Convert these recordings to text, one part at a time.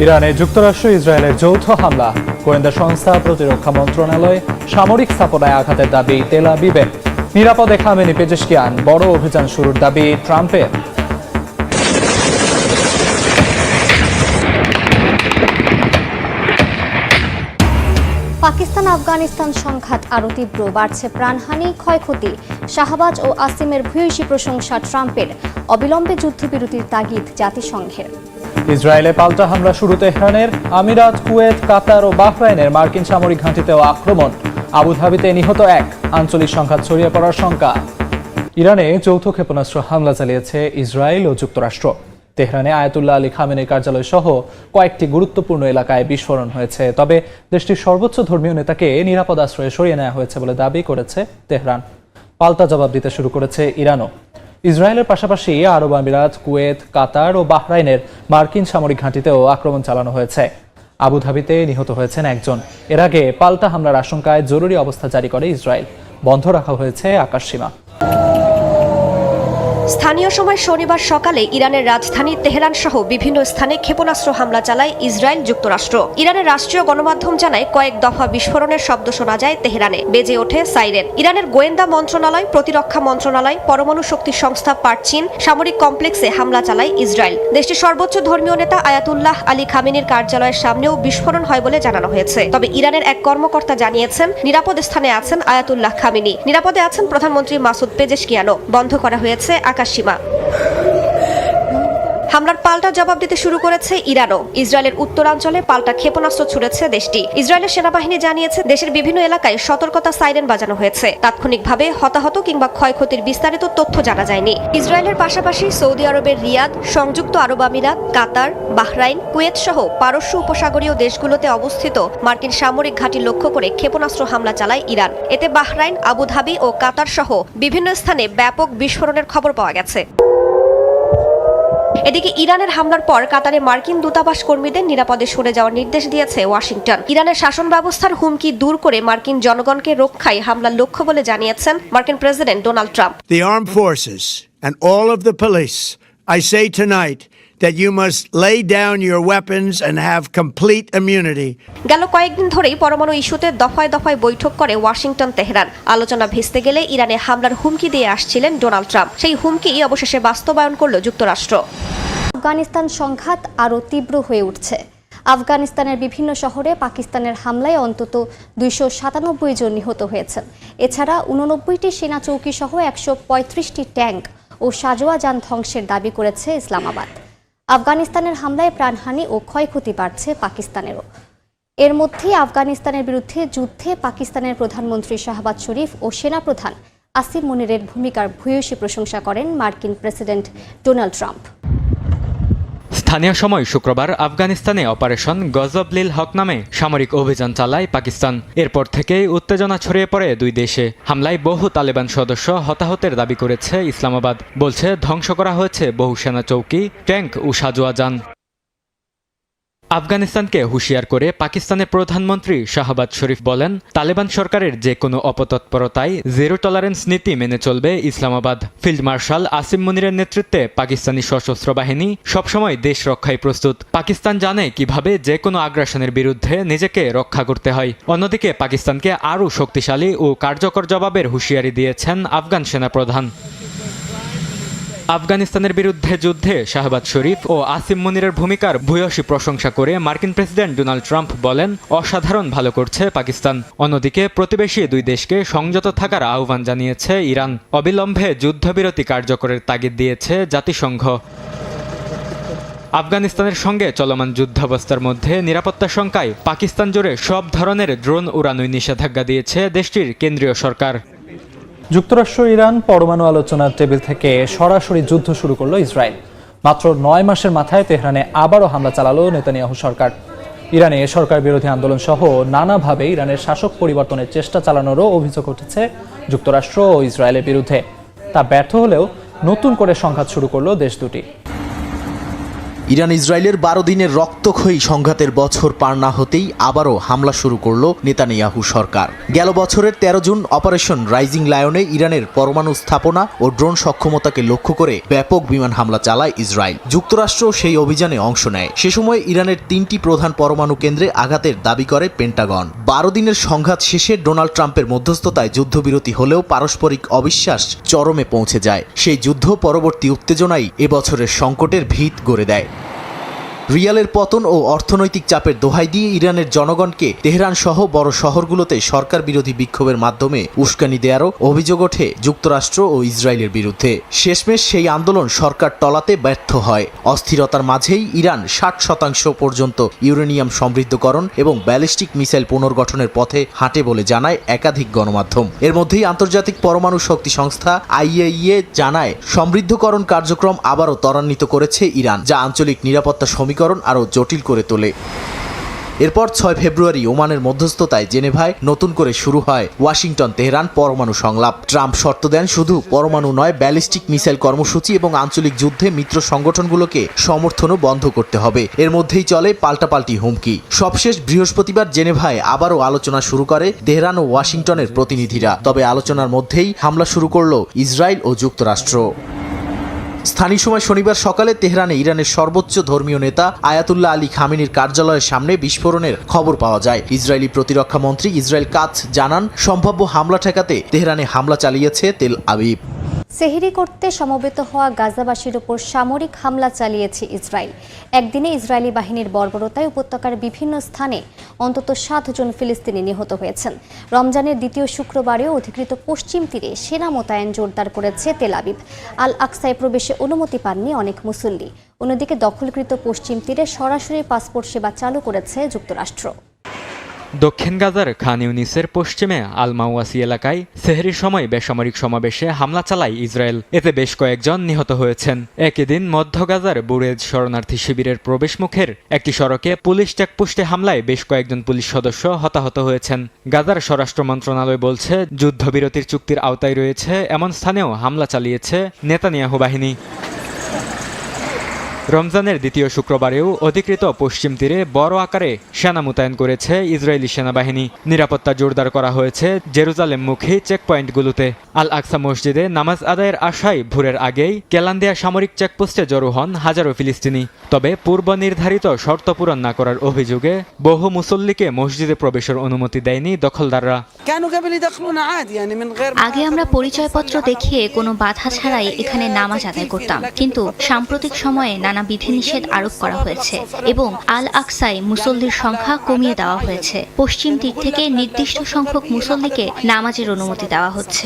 ইরানে যুক্তরাষ্ট্র ইসরায়েলের যৌথ হামলা, গোয়েন্দা সংস্থা, প্রতিরক্ষা মন্ত্রণালয় সামরিক স্থাপনায় আঘাতের দাবি তেল আবিবের। নিরাপদে খামেনি পেজেশকিয়ান, বড় অভিযান শুরুর দাবি ট্রাম্পের। পাকিস্তান আফগানিস্তান সংঘাত আরও তীব্র, বাড়ছে প্রাণহানি, ক্ষয়ক্ষতি। শাহবাজ ও আসিমের ভূয়সী প্রশংসা ট্রাম্পের। অবিলম্বে যুদ্ধবিরতির তাগিদ জাতিসংঘের। ইসরায়েলে পাল্টা হামলা শুরু তেহরানের। আমিরাত, কুয়েত, কাতার ও বাহরাইনের মার্কিন সামরিক ঘাঁটিতেও আক্রমণ। আবুধাবিতে নিহত এক, আঞ্চলিক সংঘাত ছড়িয়ে পড়ার শঙ্কা। ইরানে যৌথ ক্ষেপণাস্ত্র হামলা চালিয়েছে ইসরায়েল ও যুক্তরাষ্ট্র। তেহরানে আয়াতুল্লাহ আলী খামেনির কার্যালয় সহ কয়েকটি গুরুত্বপূর্ণ এলাকায় বিস্ফোরণ হয়েছে। তবে দেশটির সর্বোচ্চ ধর্মীয় নেতাকে নিরাপদ আশ্রয়ে সরিয়ে নেওয়া হয়েছে বলে দাবি করেছে তেহরান। পাল্টা জবাব দিতে শুরু করেছে ইরানও। ইসরায়েলের পাশাপাশি আরব আমিরাত, কুয়েত, কাতার ও বাহরাইনের মার্কিন সামরিক ঘাঁটিতেও আক্রমণ চালানো হয়েছে। আবুধাবিতে নিহত হয়েছেন একজন। এর আগে পাল্টা হামলার আশঙ্কায় জরুরি অবস্থা জারি করে ইসরায়েল। বন্ধ রাখা হয়েছে আকাশসীমা। স্থানীয় সময় শনিবার সকালে ইরানের রাজধানী তেহরান সহ বিভিন্ন স্থানে ক্ষেপণাস্ত্র হামলা চালায় ইসরায়েল যুক্তরাষ্ট্র। ইরানের রাষ্ট্রীয় গণমাধ্যম জানায় কয়েক দফা বিস্ফোরণের শব্দ শোনা যায় তেহরানে, বেজে ওঠে সাইরেন। ইরানের গোয়েন্দা মন্ত্রণালয়, প্রতিরক্ষা মন্ত্রণালয়, পরমাণু শক্তি সংস্থা পারচিন সামরিক কমপ্লেক্সে হামলা চালায় ইসরায়েল। দেশটির সর্বোচ্চ ধর্মীয় নেতা আয়াতুল্লাহ আলী খামেনির কার্যালয়ের সামনেও বিস্ফোরণ হয় বলে জানানো হয়েছে। তবে ইরানের এক কর্মকর্তা জানিয়েছেন নিরাপদ স্থানে আছেন আয়াতুল্লাহ খামেনি, নিরাপদে আছেন প্রধানমন্ত্রী মাসুদ পেজেশকিয়ানও। বন্ধ করা হয়েছে আকাশসীমা। হামলার পাল্টা জবাব দিতে শুরু করেছে ইরানও। ইসরায়েলের উত্তরাঞ্চলে পাল্টা ক্ষেপণাস্ত্র ছুড়েছে দেশটি। ইসরায়েলের সেনাবাহিনী জানিয়েছে দেশের বিভিন্ন এলাকায় সতর্কতা সাইরেন বাজানো হয়েছে। তাৎক্ষণিকভাবে হতাহত কিংবা ক্ষয়ক্ষতির বিস্তারিত তথ্য জানা যায়নি। ইসরায়েলের পাশাপাশি সৌদি আরবের রিয়াদ, সংযুক্ত আরব আমিরাত, কাতার, বাহরাইন, কুয়েত সহ পারস্য উপসাগরীয় দেশগুলোতে অবস্থিত মার্কিন সামরিক ঘাঁটি লক্ষ্য করে ক্ষেপণাস্ত্র হামলা চালায় ইরান। এতে বাহরাইন, আবুধাবি ও কাতার সহ বিভিন্ন স্থানে ব্যাপক বিস্ফোরণের খবর পাওয়া গেছে। এদিকে ইরানের হামলার পর কাতারে মার্কিন দূতাবাস কর্মীদের নিরাপদে সরে যাওয়ার নির্দেশ দিয়েছে ওয়াশিংটন। ইরানের শাসন ব্যবস্থার হুমকি দূর করে মার্কিন জনগণকে রক্ষাই হামলার লক্ষ্য বলে জানিয়েছেন মার্কিন president Donald Trump. The armed forces and all of the police, I say tonight that you must lay down your weapons and have complete immunity. গেল কয়েকদিন ধরেই পরমাণু ইস্যুতে দফায় দফায় বৈঠক করে ওয়াশিংটন তেহরান। আলোচনা ভেস্তে গেলে ইরানে হামলার হুমকি দিয়ে আসছিলেন ডোনাল্ড ট্রাম্প। সেই হুমকি অবশেষে বাস্তবায়ন করল যুক্তরাষ্ট্র। আফগানিস্তান সংঘাত আরও তীব্র হয়ে উঠছে। আফগানিস্তানের বিভিন্ন শহরে পাকিস্তানের হামলায় অন্তত 297 জন নিহত হয়েছেন। এছাড়া 89টি সেনা চৌকি সহ 135টি ট্যাঙ্ক ও সাজোয়া যান ধ্বংসের দাবি করেছে ইসলামাবাদ। আফগানিস্তানের হামলায় প্রাণহানি ও ক্ষয়ক্ষতি বাড়ছে পাকিস্তানেরও। এর মধ্যেই আফগানিস্তানের বিরুদ্ধে যুদ্ধে পাকিস্তানের প্রধানমন্ত্রী শাহবাজ শরীফ ও সেনাপ্রধান আসিম মুনিরের ভূমিকার ভূয়সী প্রশংসা করেন মার্কিন প্রেসিডেন্ট ডোনাল্ড ট্রাম্প। স্থানীয় সময় শুক্রবার আফগানিস্তানে অপারেশন গজব-লিল হক নামে সামরিক অভিযান চালায় পাকিস্তান। এরপর থেকেই উত্তেজনা ছড়িয়ে পড়ে দুই দেশে। হামলায় বহু তালেবান সদস্য হতাহতের দাবি করেছে ইসলামাবাদ। বলছে ধ্বংস করা হয়েছে বহু সেনা চৌকি, ট্যাঙ্ক ও সাজোয়া যান। আফগানিস্তানকে হুঁশিয়ার করে পাকিস্তানের প্রধানমন্ত্রী শাহবাজ শরীফ বলেন, তালেবান সরকারের যে কোনো অপতৎপরতায় জিরো টলারেন্স নীতি মেনে চলবে ইসলামাবাদ। ফিল্ড মার্শাল আসিম মুনিরের নেতৃত্বে পাকিস্তানি সশস্ত্র বাহিনী সবসময় দেশ রক্ষায় প্রস্তুত। পাকিস্তান জানে কিভাবে যে কোনো আগ্রাসনের বিরুদ্ধে নিজেকে রক্ষা করতে হয়। অন্যদিকে পাকিস্তানকে আরও শক্তিশালী ও কার্যকর জবাবের হুঁশিয়ারি দিয়েছেন আফগান সেনাপ্রধান। আফগানিস্তানের বিরুদ্ধে যুদ্ধে শাহবাজ শরীফ ও আসিম মুনিরের ভূমিকার ভূয়সী প্রশংসা করে মার্কিন প্রেসিডেন্ট ডোনাল্ড ট্রাম্প বলেন, অসাধারণ ভালো করছে পাকিস্তান। অন্যদিকে প্রতিবেশী দুই দেশকে সংযত থাকার আহ্বান জানিয়েছে ইরান। অবিলম্বে যুদ্ধবিরতি কার্যকরের তাগিদ দিয়েছে জাতিসংঘ। আফগানিস্তানের সঙ্গে চলমান যুদ্ধাবস্থার মধ্যে নিরাপত্তা শঙ্কায় পাকিস্তান জুড়ে সব ধরনের ড্রোন উড়ানোয় নিষেধাজ্ঞা দিয়েছে দেশটির কেন্দ্রীয় সরকার। যুক্তরাষ্ট্র ইরান পরমাণু আলোচনার টেবিল থেকে সরাসরি যুদ্ধ শুরু করল ইসরায়েল। মাত্র 9 মাসের মাথায় তেহরানে আবারও হামলা চালালো নেতানিয়াহু সরকার। ইরানে সরকার বিরোধী আন্দোলন সহ নানাভাবে ইরানের শাসক পরিবর্তনের চেষ্টা চালানোরও অভিযোগ উঠেছে যুক্তরাষ্ট্র ও ইসরায়েলের বিরুদ্ধে। তা ব্যর্থ হলেও নতুন করে সংঘাত শুরু করলো দেশ দুটি। ইরান ইসরায়েলের 12 দিনের রক্তক্ষয়ী সংঘাতের বছর পার না হতেই আবারও হামলা শুরু করল নেতানিয়াহু সরকার। গেল বছরের 13 জুন অপারেশন রাইজিং লায়নে ইরানের পরমাণু স্থাপনা ও ড্রোন সক্ষমতাকে লক্ষ্য করে ব্যাপক বিমান হামলা চালায় ইসরায়েল। যুক্তরাষ্ট্র সেই অভিযানে অংশ নেয়। সে সময় ইরানের 3টি প্রধান পরমাণু কেন্দ্রে আঘাতের দাবি করে পেন্টাগন। 12 দিনের সংঘাত শেষে ডোনাল্ড ট্রাম্পের মধ্যস্থতায় যুদ্ধবিরতি হলেও পারস্পরিক অবিশ্বাস চরমে পৌঁছে যায়। সেই যুদ্ধ পরবর্তী উত্তেজনাই এবছরের সংকটের ভিত গড়ে দেয়। রিয়ালের পতন ও অর্থনৈতিক চাপের দোহাই দিয়ে ইরানের জনগণকে তেহরান সহ বড় শহরগুলোতে সরকার বিরোধী বিক্ষোভের মাধ্যমে উস্কানি দেওয়ারও অভিযোগ ওঠে যুক্তরাষ্ট্র ও ইসরায়েলের বিরুদ্ধে। শেষমেশ সেই আন্দোলন সরকার টলাতে ব্যর্থ হয়। অস্থিরতার মাঝেই ইরান 60% পর্যন্ত ইউরেনিয়াম সমৃদ্ধকরণ এবং ব্যালিস্টিক মিসাইল পুনর্গঠনের পথে হাঁটে বলে জানায় একাধিক গণমাধ্যম। এর মধ্যেই আন্তর্জাতিক পরমাণু শক্তি সংস্থা IAEA জানায় সমৃদ্ধকরণ কার্যক্রম আবারও ত্বরান্বিত করেছে ইরান, যা আঞ্চলিক নিরাপত্তা সমীকরণ আরও জটিল করে তোলে। এরপর 6 ফেব্রুয়ারি ওমানের মধ্যস্থতায় জেনেভায় নতুন করে শুরু হয় ওয়াশিংটন তেহরান পরমাণু সংলাপ। ট্রাম্প শর্ত দেন শুধু পরমাণু নয়, ব্যালিস্টিক মিসাইল কর্মসূচি এবং আঞ্চলিক যুদ্ধে মিত্র সংগঠনগুলোকে সমর্থনও বন্ধ করতে হবে। এর মধ্যেই চলে পাল্টাপাল্টি হুমকি। সবশেষ বৃহস্পতিবার জেনেভায় আবারও আলোচনা শুরু করে তেহরান ও ওয়াশিংটনের প্রতিনিধিরা। তবে আলোচনার মধ্যেই হামলা শুরু করল ইসরায়েল ও যুক্তরাষ্ট্র। স্থানীয় সময় শনিবার সকালে তেহরানে ইরানের সর্বোচ্চ ধর্মীয় নেতা আয়াতুল্লাহ আলী খামেনির কার্যালয়ের সামনে বিস্ফোরণের খবর পাওয়া যায়। ইসরায়েলি প্রতিরক্ষা মন্ত্রী ইসরায়েল কাৎজ জানান, সম্ভাব্য হামলা ঠেকাতে তেহরানে হামলা চালিয়েছে তেল আবিব। সেহরি করতে সমবেত হওয়া গাজাবাসীর উপর সামরিক হামলা চালিয়েছে ইসরায়েল। একদিনে ইসরায়েলি বাহিনীর বর্বরতায় উপত্যকার বিভিন্ন স্থানে অন্তত 7 জন ফিলিস্তিনি নিহত হয়েছেন। রমজানের দ্বিতীয় শুক্রবারেও অধিকৃত পশ্চিম তীরে সেনা মোতায়েন জোরদার করেছে তেল আবিব। আল আকসায় প্রবেশে অনুমতি পাননি অনেক মুসল্লি। অন্যদিকে দখলকৃত পশ্চিম তীরে সরাসরি পাসপোর্ট সেবা চালু করেছে যুক্তরাষ্ট্র। দক্ষিণ গাজার খান ইউনিসের পশ্চিমে আল মাওয়াসি এলাকায় সেহরির সময় বেসামরিক সমাবেশে হামলা চালায় ইসরায়েল। এতে বেশ কয়েকজন নিহত হয়েছেন। একই দিন মধ্য গাজার বুরেজ শরণার্থী শিবিরের প্রবেশমুখের একটি সড়কে পুলিশ চেকপোস্টে হামলায় বেশ কয়েকজন পুলিশ সদস্য হতাহত হয়েছেন। গাজার স্বরাষ্ট্র মন্ত্রণালয় বলছে, যুদ্ধবিরতির চুক্তির আওতায় রয়েছে এমন স্থানেও হামলা চালিয়েছে নেতানিয়াহু বাহিনী। রমজানের দ্বিতীয় শুক্রবারেও অধিকৃত পশ্চিম তীরে বড় আকারে সেনা মোতায়েন করেছে ইসরায়েলি সেনাবাহিনী। নিরাপত্তা জোরদার করা হয়েছে জেরুজালেমমুখী চেকপয়েন্টগুলোতে। আল আকসা মসজিদে নামাজ আদায়ের আশায় ভোরের আগেই কেলান্দিয়া সামরিক চেকপোস্টে জড়ো হন হাজারো ফিলিস্তিনি। তবে পূর্ব নির্ধারিত শর্ত পূরণ না করার অভিযোগে বহু মুসল্লিকে মসজিদে প্রবেশের অনুমতি দেয়নি দখলদাররা। আগে আমরা পরিচয়পত্র দেখিয়ে কোনো বাধা ছাড়াই এখানে নামাজ আদায় করতাম, কিন্তু সাম্প্রতিক সময়ে নানা বিধিনিষেধ আরোপ করা হয়েছে এবং আল আকসায় মুসল্লির সংখ্যা কমিয়ে দেওয়া হয়েছে। পশ্চিম দিক থেকে নির্দিষ্ট সংখ্যক মুসল্লিকে নামাজের অনুমতি দেওয়া হচ্ছে।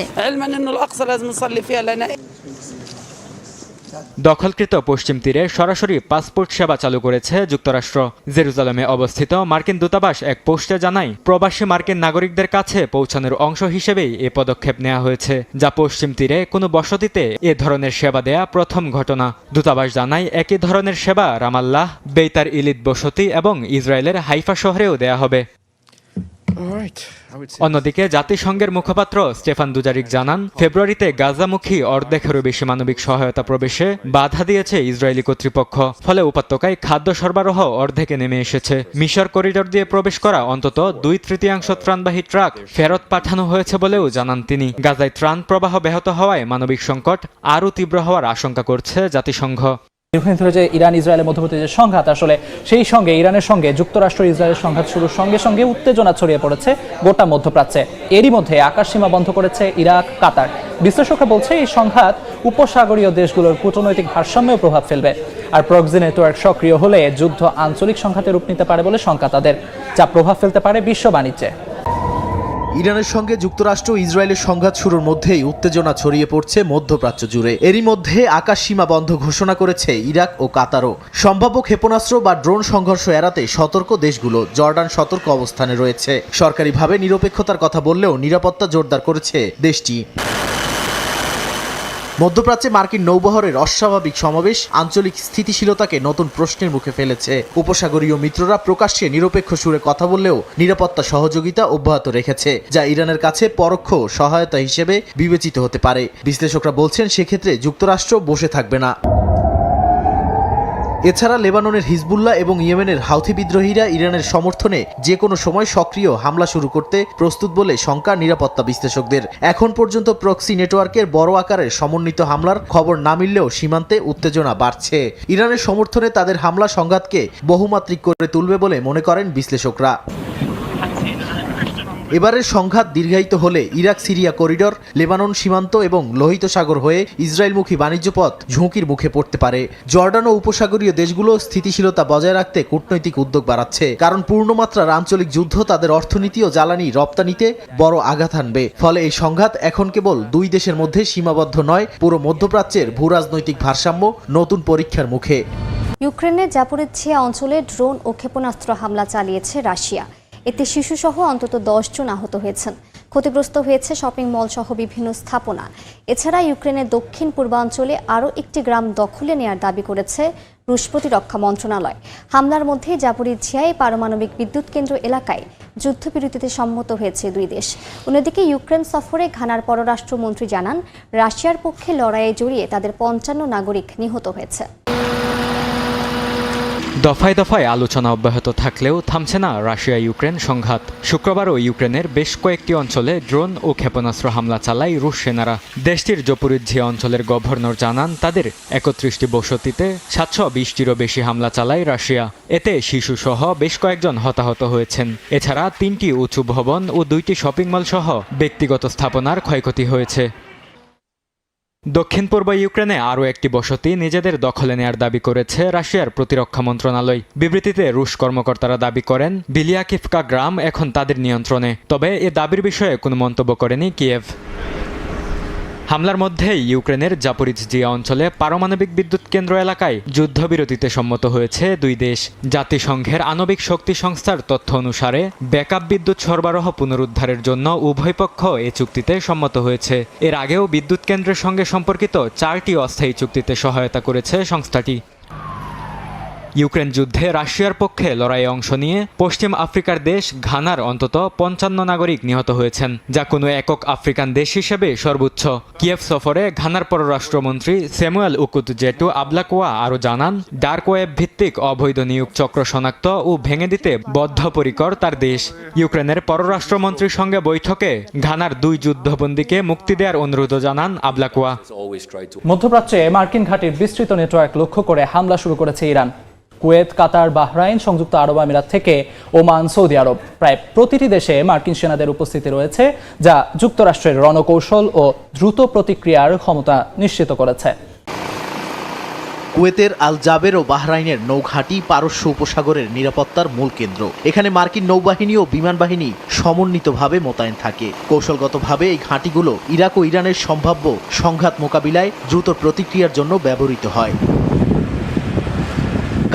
দখলকৃত পশ্চিম তীরে সরাসরি পাসপোর্ট সেবা চালু করেছে যুক্তরাষ্ট্র। জেরুজালেমে অবস্থিত মার্কিন দূতাবাস এক পোস্টে জানায়, প্রবাসী মার্কিন নাগরিকদের কাছে পৌঁছানোর অংশ হিসেবেই এ পদক্ষেপ নেওয়া হয়েছে, যা পশ্চিম তীরে কোনো বসতিতে এ ধরনের সেবা দেয়া প্রথম ঘটনা। দূতাবাস জানায়, একই ধরনের সেবা রামাল্লাহ, বেইতার ইলিদ বসতি এবং ইসরায়েলের হাইফা শহরেও দেয়া হবে। অন্যদিকে জাতিসংঘের মুখপাত্র স্টেফান দুজারিক জানান, ফেব্রুয়ারিতে গাজামুখী অর্ধেকেরও বেশি মানবিক সহায়তা প্রবেশে বাধা দিয়েছে ইসরায়েলি কর্তৃপক্ষ। ফলে উপত্যকায় খাদ্য সরবরাহ অর্ধেকে নেমে এসেছে। মিশর করিডোর দিয়ে প্রবেশ করা অন্তত 2/3 ত্রাণবাহী ট্রাক ফেরত পাঠানো হয়েছে বলেও জানান তিনি। গাজায় ত্রাণ প্রবাহ ব্যাহত হওয়ায় মানবিক সংকট আরও তীব্র হওয়ার আশঙ্কা করছে জাতিসংঘ। দীর্ঘদিন ধরে যে ইরান ইসরায়েলের মধ্যবর্তী যে সংঘাত, আসলে সেই সঙ্গে ইরানের সঙ্গে যুক্তরাষ্ট্র ইসরায়েলের সংঘাত শুরুর সঙ্গে সঙ্গে উত্তেজনা ছড়িয়ে পড়েছে গোটা মধ্যপ্রাচ্যে। এরই মধ্যে আকাশসীমা বন্ধ করেছে ইরাক, কাতার। বিশ্লেষকরা বলছে এই সংঘাত উপসাগরীয় দেশগুলোর কূটনৈতিক ভারসাম্যেও প্রভাব ফেলবে। আর প্রক্সি নেটওয়ার্ক সক্রিয় হলে যুদ্ধ আঞ্চলিক সংঘাতে রূপ নিতে পারে বলে শঙ্কা তাদের, যা প্রভাব ফেলতে পারে বিশ্ব বাণিজ্যে। ইরানের সঙ্গে যুক্তরাষ্ট্র ও ইসরায়েলের সংঘাত শুরুর মধ্যেই উত্তেজনা ছড়িয়ে পড়ছে মধ্যপ্রাচ্য জুড়ে। এরই মধ্যে আকাশসীমা বন্ধ ঘোষণা করেছে ইরাক ও কাতারও। সম্ভাব্য ক্ষেপণাস্ত্র বা ড্রোন সংঘর্ষ এড়াতে সতর্ক দেশগুলো। জর্ডান সতর্ক অবস্থানে রয়েছে। সরকারিভাবে নিরপেক্ষতার কথা বললেও নিরাপত্তা জোরদার করেছে দেশটি। মধ্যপ্রাচ্যে মার্কিন নৌবহরের অস্বাভাবিক সমাবেশ আঞ্চলিক স্থিতিশীলতাকে নতুন প্রশ্নের মুখে ফেলেছে। উপসাগরীয় মিত্ররা প্রকাশ্যে নিরপেক্ষ সুরে কথা বললেও নিরাপত্তা সহযোগিতা অব্যাহত রেখেছে, যা ইরানের কাছে পরোক্ষ সহায়তা হিসেবে বিবেচিত হতে পারে। বিশ্লেষকরা বলছেন, সেক্ষেত্রে যুক্তরাষ্ট্র বসে থাকবে না। এছাড়া লেবাননের হিজবুল্লাহ এবং ইয়েমেনের হাউথি বিদ্রোহীরা ইরানের সমর্থনে যে কোনো সময় সক্রিয় হামলা শুরু করতে প্রস্তুত বলে শঙ্কা নিরাপত্তা বিশ্লেষকদের। এখন পর্যন্ত প্রক্সি নেটওয়ার্কের বড় আকারের সমন্বিত হামলার খবর না মিললেও সীমান্তে উত্তেজনা বাড়ছে। ইরানের সমর্থনে তাদের হামলা সংঘাতকে বহুমাত্রিক করে তুলবে বলে মনে করেন বিশ্লেষকরা। এবারের সংঘাত দীর্ঘায়িত হলে ইরাক সিরিয়া করিডর, লেবানন সীমান্ত এবং লোহিত সাগর হয়ে ইসরায়েলমুখী বাণিজ্য পথ ঝুঁকির মুখে পড়তে পারে। জর্ডান ও উপসাগরীয় দেশগুলো স্থিতিশীলতা বজায় রাখতে কূটনৈতিক উদ্যোগ বাড়াচ্ছে, কারণ পূর্ণমাত্রার আঞ্চলিক যুদ্ধ তাদের অর্থনীতি ও জ্বালানি রপ্তানিতে বড় আঘাত আনবে। ফলে এই সংঘাত এখন কেবল দুই দেশের মধ্যে সীমাবদ্ধ নয়, পুরো মধ্যপ্রাচ্যের ভূরাজনৈতিক ভারসাম্য নতুন পরীক্ষার মুখে। ইউক্রেনের জাপোরিজ্জিয়া অঞ্চলে ড্রোন ও ক্ষেপণাস্ত্র হামলা চালিয়েছে রাশিয়া। এতে শিশুসহ অন্তত 10 জন আহত হয়েছেন। ক্ষতিগ্রস্ত হয়েছে শপিং মল সহ বিভিন্ন স্থাপনা। এছাড়া ইউক্রেনের দক্ষিণ পূর্বাঞ্চলে আরও একটি গ্রাম দখলে নেয়ার দাবি করেছে রুশ প্রতিরক্ষা মন্ত্রণালয়। হামলার মধ্যে জাপোরিজ্জিয়ায় পারমাণবিক বিদ্যুৎ কেন্দ্র এলাকায় যুদ্ধবিরতিতে সম্মত হয়েছে দুই দেশ। অন্যদিকে ইউক্রেন সফরে ঘানার পররাষ্ট্রমন্ত্রী জানান, রাশিয়ার পক্ষে লড়াইয়ে জড়িয়ে তাদের 55 নাগরিক নিহত হয়েছে। দফায় দফায় আলোচনা অব্যাহত থাকলেও থামছে না রাশিয়া ইউক্রেন সংঘাত। শুক্রবারও ইউক্রেনের বেশ কয়েকটি অঞ্চলে ড্রোন ও ক্ষেপণাস্ত্র হামলা চালায় রুশ সেনারা। দেশটির জাপোরিজ্জিয়া অঞ্চলের গভর্নর জানান, তাদের 31টি বসতিতে 720টিরও বেশি হামলা চালায় রাশিয়া। এতে শিশুসহ বেশ কয়েকজন হতাহত হয়েছেন। এছাড়া 3টি উঁচু ভবন ও 2টি শপিং মল সহ ব্যক্তিগত স্থাপনার ক্ষয়ক্ষতি হয়েছে। দক্ষিণ পূর্ব ইউক্রেনে আরও একটি বসতি নিজেদের দখলে নেয়ার দাবি করেছে রাশিয়ার প্রতিরক্ষা মন্ত্রণালয়। বিবৃতিতে রুশ কর্মকর্তারা দাবি করেন, বিলিয়াকিভকা গ্রাম এখন তাদের নিয়ন্ত্রণে। তবে এ দাবির বিষয়ে কোনো মন্তব্য করেনি কিয়েভ। হামলার মধ্যে ইউক্রেনের জাপোরিজ্জিয়া অঞ্চলে পারমাণবিক বিদ্যুৎ কেন্দ্র এলাকায় যুদ্ধবিরতিতে সম্মত হয়েছে দুই দেশ। জাতিসংঘের আণবিক শক্তি সংস্থার তথ্য অনুসারে ব্যাকআপ বিদ্যুৎ সরবরাহ পুনরুদ্ধারের জন্য উভয় পক্ষ এ চুক্তিতে সম্মত হয়েছে। এর আগেও বিদ্যুৎ কেন্দ্রের সঙ্গে সম্পর্কিত 4টি অস্থায়ী চুক্তিতে সহায়তা করেছে সংস্থাটি। ইউক্রেন যুদ্ধে রাশিয়ার পক্ষে লড়াইয়ে অংশ নিয়ে পশ্চিম আফ্রিকার দেশ ঘানার অন্তত 55 নাগরিক নিহত হয়েছেন, যা কোনো একক আফ্রিকান দেশ হিসেবে সর্বোচ্চ। কিয়েভ সফরে ঘানার পররাষ্ট্রমন্ত্রী স্যামুয়েল উকুতজেটু আবলাকোয়া আরও জানান, ডার্ক ওয়েব ভিত্তিক অবৈধ নিয়োগ চক্র শনাক্ত ও ভেঙে দিতে বদ্ধপরিকর তার দেশ। ইউক্রেনের পররাষ্ট্রমন্ত্রীর সঙ্গে বৈঠকে ঘানার 2 যুদ্ধবন্দীকে মুক্তি দেওয়ার অনুরোধ জানান আবলাকোয়া। মধ্যপ্রাচ্যে মার্কিন ঘাঁটির বিস্তৃত নেটওয়ার্ক লক্ষ্য করে হামলা শুরু করেছে ইরান। কুয়েত, কাতার, বাহরাইন, সংযুক্ত আরব আমিরাত থেকে ওমান, সৌদি আরব, প্রায় প্রতিটি দেশে মার্কিন সেনাদের উপস্থিতি রয়েছে, যা যুক্তরাষ্ট্রের রণকৌশল ও দ্রুত প্রতিক্রিয়ার ক্ষমতা নিশ্চিত করেছে। কুয়েতের আল জাবের ও বাহরাইনের নৌঘাঁটি পারস্য উপসাগরের নিরাপত্তার মূল কেন্দ্র। এখানে মার্কিন নৌবাহিনী ও বিমান বাহিনী সমন্বিতভাবে মোতায়েন থাকে। কৌশলগতভাবে এই ঘাঁটিগুলো ইরাক ও ইরানের সম্ভাব্য সংঘাত মোকাবিলায় দ্রুত প্রতিক্রিয়ার জন্য ব্যবহৃত হয়।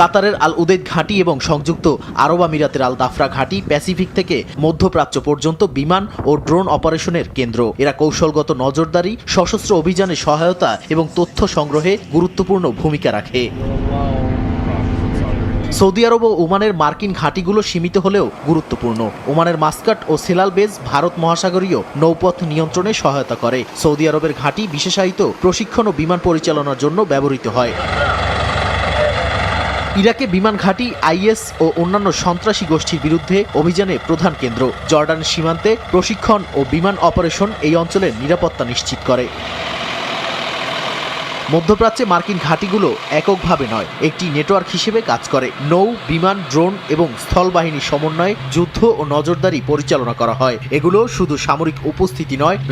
কাতারের আল উদেদ ঘাঁটি এবং সংযুক্ত আরব আমিরাতের আল দাফরা ঘাঁটি প্যাসিফিক থেকে মধ্যপ্রাচ্য পর্যন্ত বিমান ও ড্রোন অপারেশনের কেন্দ্র। এরা কৌশলগত নজরদারি, সশস্ত্র অভিযানে সহায়তা এবং তথ্য সংগ্রহে গুরুত্বপূর্ণ ভূমিকা রাখে। সৌদি আরব ও ওমানের মার্কিন ঘাঁটিগুলো সীমিত হলেও গুরুত্বপূর্ণ। ওমানের মাস্কাট ও সেলাল বেজ ভারত মহাসাগরীয় নৌপথ নিয়ন্ত্রণে সহায়তা করে। সৌদি আরবের ঘাঁটি বিশেষায়িত প্রশিক্ষণ ও বিমান পরিচালনার জন্য ব্যবহৃত হয়। ইরাকে বিমান ঘাঁটি আইএস ও অন্যান্য সন্ত্রাসী গোষ্ঠীর বিরুদ্ধে অভিযানে প্রধান কেন্দ্র। জর্ডানের সীমান্তে প্রশিক্ষণ ও বিমান অপারেশন এই অঞ্চলের নিরাপত্তা নিশ্চিত করে। মধ্যপ্রাচ্যে মার্কিন ঘাঁটিগুলো এককভাবে নয়, একটি নেটওয়ার্ক হিসেবে কাজ করে। নৌ, বিমান, ড্রোন এবং স্থলবাহিনীর সমন্বয়ে যুদ্ধ ও নজরদারি পরিচালনা করা হয়। এগুলো শুধু সামরিক উপস্থিতি নয়,